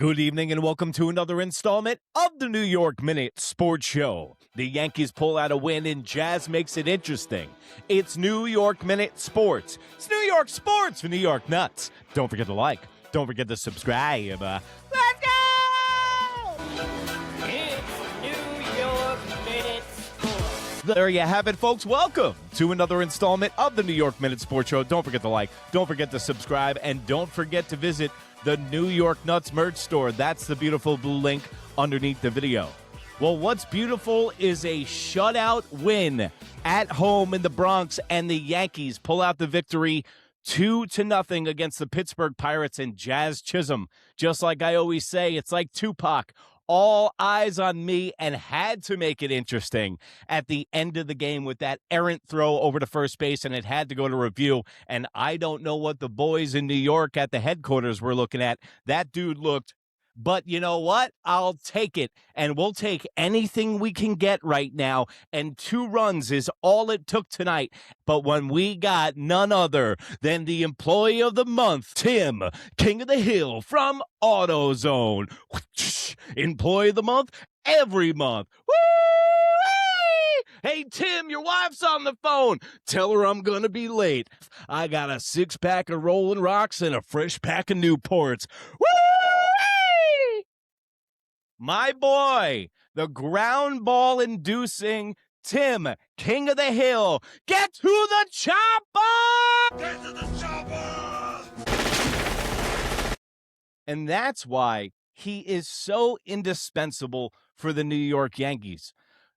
Good evening and welcome to another installment of the New York Minute Sports Show. The Yankees pull out a win and Jazz makes it interesting. It's New York Minute Sports. It's New York Sports for New York Nuts. Don't forget to like. Don't forget to subscribe. Let's go! It's New York Minute Sports. There you have it, folks. Welcome to another installment of the New York Minute Sports Show. Don't forget to like. Don't forget to subscribe. And don't forget to visit the New York Nuts merch store. That's the beautiful blue link underneath the video. Well, what's beautiful is a shutout win at home in the Bronx, and the Yankees pull out the victory 2-0 against the Pittsburgh Pirates and Jazz Chisholm. Just like I always say, it's like Tupac. All eyes on me, and had to make it interesting at the end of the game with that errant throw over to first base, and it had to go to review. And I don't know what the boys in New York at the headquarters were looking at. That dude looked, but you know what? I'll take it, and we'll take anything we can get right now, and 2 runs is all it took tonight. But when we got none other than the Employee of the Month, Tim, King of the Hill from AutoZone. Employee of the Month every month. Woo! Hey, Tim, your wife's on the phone. Tell her I'm going to be late. I got a 6-pack of Rolling Rocks and a fresh pack of Newports. Woo! My boy, the ground ball inducing Tim, King of the Hill. Get to the chopper! Get to the chopper! And that's why he is so indispensable for the New York Yankees.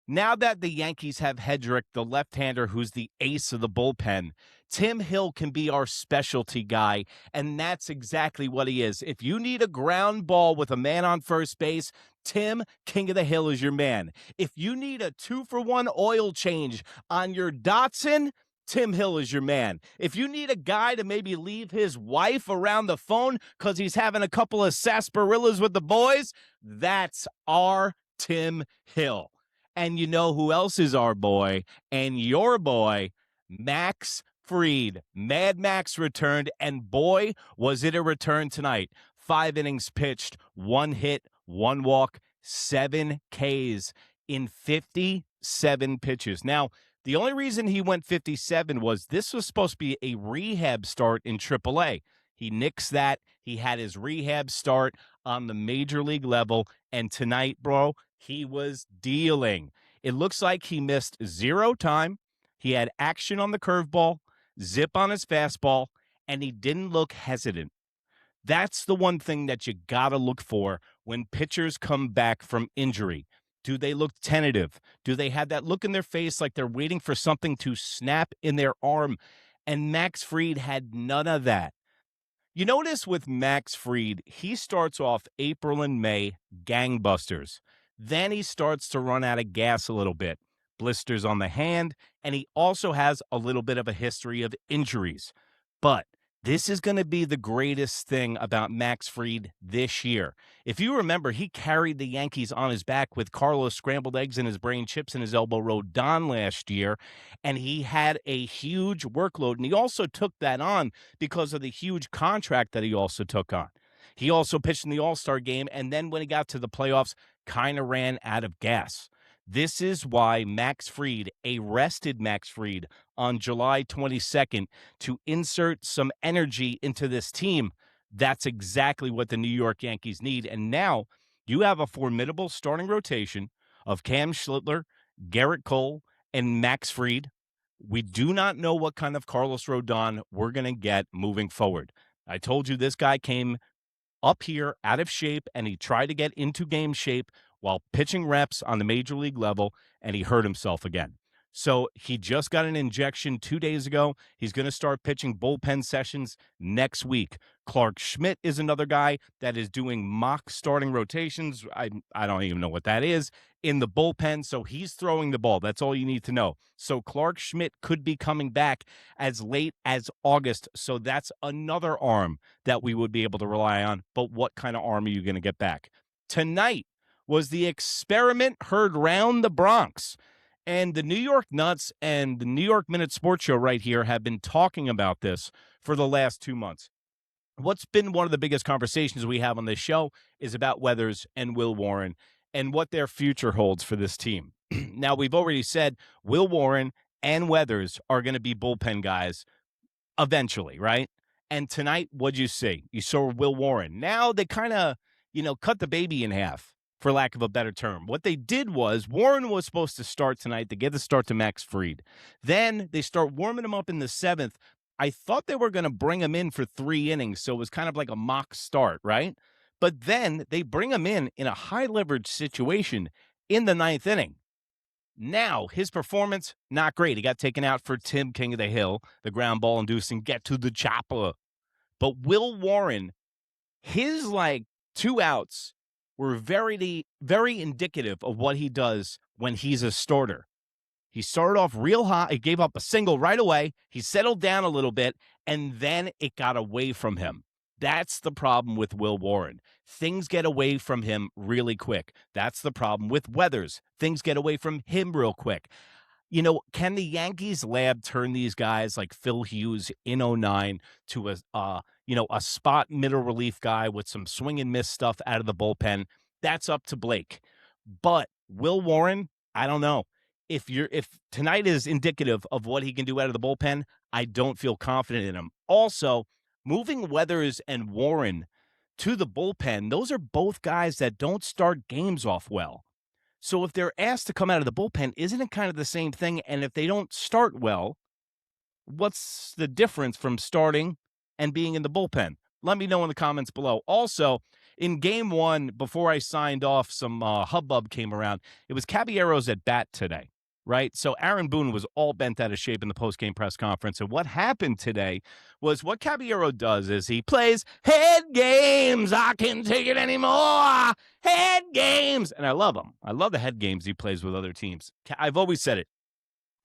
Now that the Yankees have Hedrick, the left-hander who's the ace of the bullpen, Tim Hill can be our specialty guy, and that's exactly what he is. If you need a ground ball with a man on first base, Tim, King of the Hill, is your man. If you need a 2-for-1 oil change on your Datsun, Tim Hill is your man. If you need a guy to maybe leave his wife around the phone because he's having a couple of sarsaparillas with the boys, that's our Tim Hill. And you know who else is our boy and your boy? Max Fried. Mad Max returned, and boy, was it a return tonight. 5 innings pitched, 1 hit, 1 walk, 7 Ks in 57 pitches. Now, the only reason he went 57 was this was supposed to be a rehab start in AAA. He nixed that. He had his rehab start on the major league level, and tonight, bro, he was dealing. It looks like he missed 0 time. He had action on the curveball, zip on his fastball, and he didn't look hesitant. That's the one thing that you got to look for when pitchers come back from injury. Do they look tentative? Do they have that look in their face like they're waiting for something to snap in their arm? And Max Fried had none of that. You notice with Max Fried, he starts off April and May gangbusters. Then he starts to run out of gas a little bit. Blisters on the hand, and he also has a little bit of a history of injuries. But this is going to be the greatest thing about Max Fried this year. If you remember, he carried the Yankees on his back with Carlos scrambled eggs in his brain, chips in his elbow, Rodon last year, and he had a huge workload. And he also took that on because of the huge contract that he also took on. He also pitched in the All-Star game, and then when he got to the playoffs, kind of ran out of gas. This is why Max Fried arrested Max Fried on July 22nd to insert some energy into this team. That's exactly what the New York Yankees need. And now you have a formidable starting rotation of Cam Schlittler, Garrett Cole, and Max Fried. We do not know what kind of Carlos Rodon we're going to get moving forward. I told you this guy came up here out of shape, and he tried to get into game shape while pitching reps on the major league level, and he hurt himself again. So he just got an injection 2 days ago. He's going to start pitching bullpen sessions next week. Clark Schmidt is another guy that is doing mock starting rotations. I don't even know what that is in the bullpen. So he's throwing the ball. That's all you need to know. So Clark Schmidt could be coming back as late as August. So that's another arm that we would be able to rely on. But what kind of arm are you going to get back? Tonight was the experiment heard round the Bronx. And the New York Nuts and the New York Minute Sports Show right here have been talking about this for the last 2 months. what's been one of the biggest conversations we have on this show is about Weathers and Will Warren and what their future holds for this team. Now, we've already said Will Warren and Weathers are going to be bullpen guys eventually, right? And tonight, what'd you see? You saw Will Warren. Now they kind of, cut the baby in half, for lack of a better term. What they did was Warren was supposed to start tonight to give the start to Max Fried. Then they start warming him up in the seventh. I thought they were going to bring him in for 3 innings, so it was kind of like a mock start, right? But then they bring him in a high leverage situation in the ninth inning. Now, his performance, not great. He got taken out for Tim King of the Hill, the ground ball inducing get to the chopper. But Will Warren, his 2 outs were very, very indicative of what he does when he's a starter. He started off real hot. He gave up a single right away. He settled down a little bit, and then it got away from him. That's the problem with Will Warren. Things get away from him really quick. That's the problem with Weathers. Things get away from him real quick. Can the Yankees lab turn these guys like Phil Hughes in 09 to a spot middle relief guy with some swing and miss stuff out of the bullpen? That's up to Blake. But Will Warren, I don't know. If tonight is indicative of what he can do out of the bullpen, I don't feel confident in him. Also, moving Weathers and Warren to the bullpen, those are both guys that don't start games off well. So if they're asked to come out of the bullpen, isn't it kind of the same thing? And if they don't start well, what's the difference from starting and being in the bullpen? Let me know in the comments below. Also, in game 1, before I signed off, some hubbub came around. It was Caballero's at bat today, right? So Aaron Boone was all bent out of shape in the post-game press conference. And what happened today was what Caballero does is he plays head games. I can't take it anymore. Head games. And I love him. I love the head games he plays with other teams. I've always said it.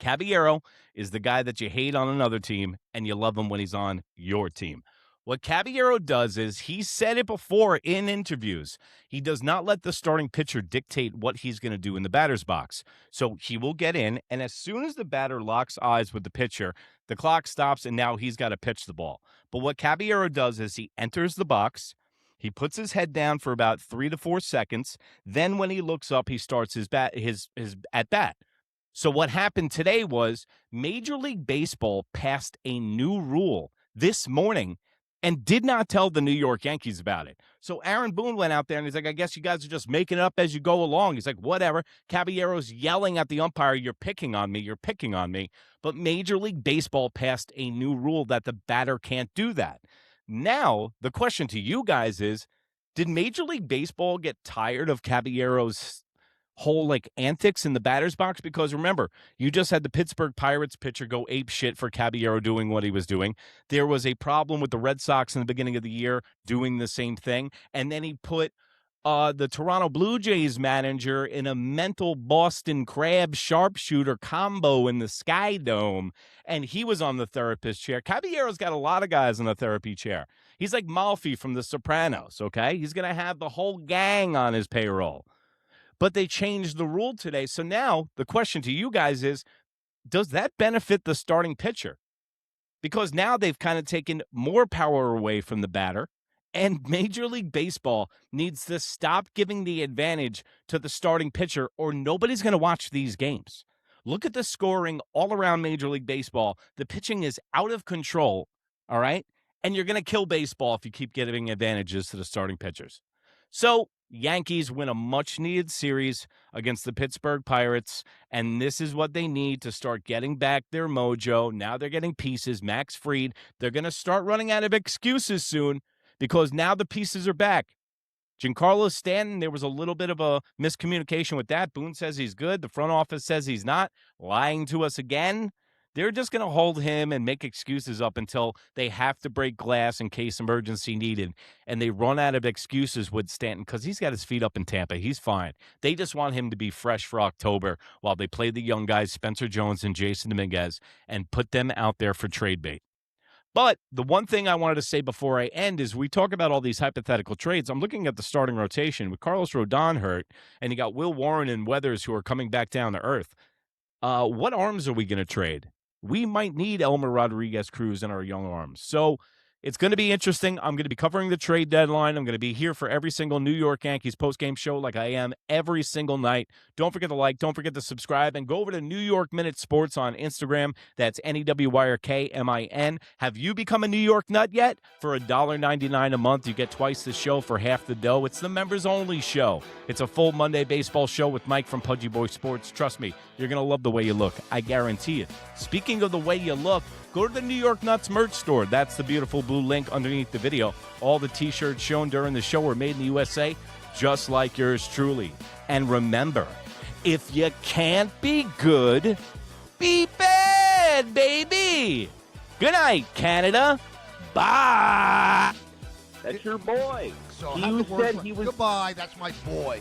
Caballero is the guy that you hate on another team and you love him when he's on your team. What Caballero does is, he said it before in interviews, he does not let the starting pitcher dictate what he's going to do in the batter's box. So he will get in, and as soon as the batter locks eyes with the pitcher, the clock stops, and now he's got to pitch the ball. But what Caballero does is he enters the box, he puts his head down for about 3 to 4 seconds, then when he looks up, he starts his at-bat. So what happened today was Major League Baseball passed a new rule this morning and did not tell the New York Yankees about it. So Aaron Boone went out there and he's like, I guess you guys are just making it up as you go along. He's like, whatever. Caballero's yelling at the umpire, you're picking on me, you're picking on me. But Major League Baseball passed a new rule that the batter can't do that. Now, the question to you guys is, did Major League Baseball get tired of Caballero's whole antics in the batter's box? Because remember, you just had the Pittsburgh Pirates pitcher go ape shit for Caballero doing what he was doing. There was a problem with the Red Sox in the beginning of the year doing the same thing. And then he put the Toronto Blue Jays manager in a mental Boston Crab sharpshooter combo in the Sky Dome. And he was on the therapist chair. Caballero's got a lot of guys in the therapy chair. He's like Malfi from The Sopranos, okay? He's going to have the whole gang on his payroll. But they changed the rule today. So now the question to you guys is, does that benefit the starting pitcher? Because now they've kind of taken more power away from the batter, and Major League Baseball needs to stop giving the advantage to the starting pitcher, or nobody's going to watch these games. Look at the scoring all around Major League Baseball. The pitching is out of control, all right? And you're going to kill baseball if you keep giving advantages to the starting pitchers. So Yankees win a much-needed series against the Pittsburgh Pirates, and this is what they need to start getting back their mojo. Now they're getting pieces. Max Fried, they're going to start running out of excuses soon because now the pieces are back. Giancarlo Stanton, there was a little bit of a miscommunication with that. Boone says he's good. The front office says he's not. Lying to us again. They're just going to hold him and make excuses up until they have to break glass in case emergency needed. And they run out of excuses with Stanton because he's got his feet up in Tampa. He's fine. They just want him to be fresh for October while they play the young guys, Spencer Jones and Jason Dominguez, and put them out there for trade bait. But the one thing I wanted to say before I end is we talk about all these hypothetical trades. I'm looking at the starting rotation with Carlos Rodon hurt, and you got Will Warren and Weathers who are coming back down to earth. What arms are we going to trade? We might need Elmer Rodriguez Cruz in our young arms. So It's going to be interesting. I'm going to be covering the trade deadline. I'm going to be here for every single New York Yankees postgame show like I am every single night. Don't forget to like, don't forget to subscribe, and go over to New York Minute Sports on Instagram. That's NEWYRKMIN. Have you become a New York nut yet? For $1.99 a month, you get twice the show for half the dough. It's the members-only show. It's a full Monday baseball show with Mike from Pudgy Boy Sports. Trust me, you're going to love the way you look. I guarantee it. Speaking of the way you look, go to the New York Nuts merch store. That's the beautiful blue link underneath the video. All the T-shirts shown during the show are made in the USA, just like yours truly. And remember, if you can't be good, be bad, baby. Good night, Canada. Bye. That's your boy. So You have the word said for- he was- Goodbye. That's my boy.